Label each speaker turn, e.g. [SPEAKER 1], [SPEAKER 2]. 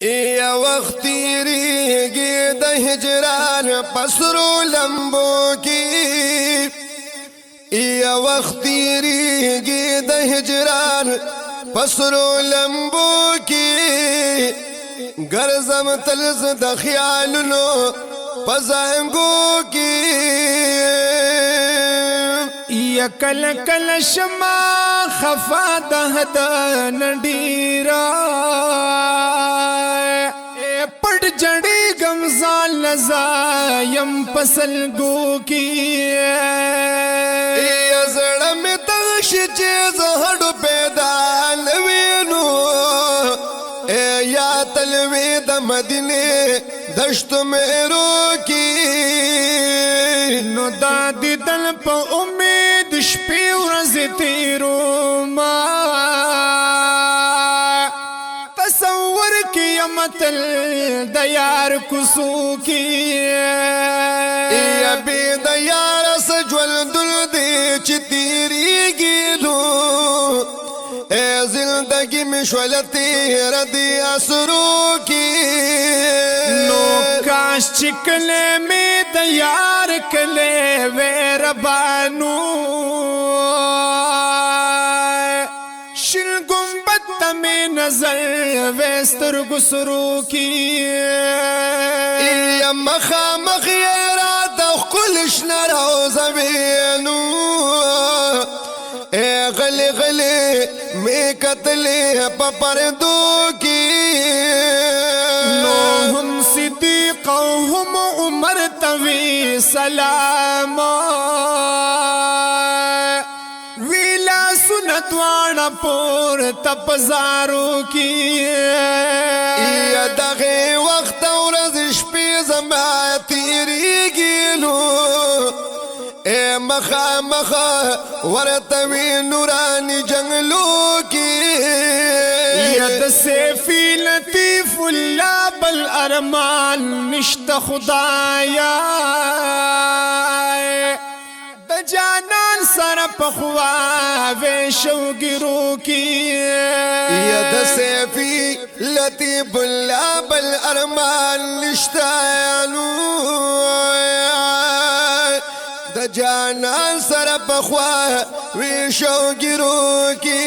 [SPEAKER 1] یا وقت تیریږي د هجران پسرو لمبو کې یا وقت تیریږي د هجران پسرو لمبو کې ګرځم تلز د خیالونو پزنګو کې
[SPEAKER 2] یا کل کل شما خفا د نډیرا پټ جړې غمزال لزا يم پسلګو کی
[SPEAKER 1] یا زړه می تغش چې زهړو پیدا لوینو یا تلوي د مدینه دشت مېرو کی
[SPEAKER 2] نو داد دل په امید شپې ورځې تیرو ما تصور کی متل د یار کوسو کی
[SPEAKER 1] یا بی د یار سجول دل دی چې تیریږي نو زندگی می شولتی ردی اسرو کی
[SPEAKER 2] نو کاش چکلے می د یار کلے وے ربانو شل گنبد تمی نظر ویستر گسرو کی
[SPEAKER 1] یا مخا مخیرا دخلش نروز بینو غلی غلی می قتلی پپردو کی
[SPEAKER 2] نو هم صدیق و هم عمر توی سلام ویلا سنت وانا پور تپزارو کی
[SPEAKER 1] یا دغه وخت ورځ شپې زما تیریږي نو مخا مخا ورتوی نورانی جنگلو کی
[SPEAKER 2] ید سیفی لطیف اللہ بالارمان نشت خدایا د جانان سر پخوا ویشو گرو کی
[SPEAKER 1] ید سیفی لطیف اللہ بالارمان نشتایانو د جانان سر پخوا ویشو گرو کی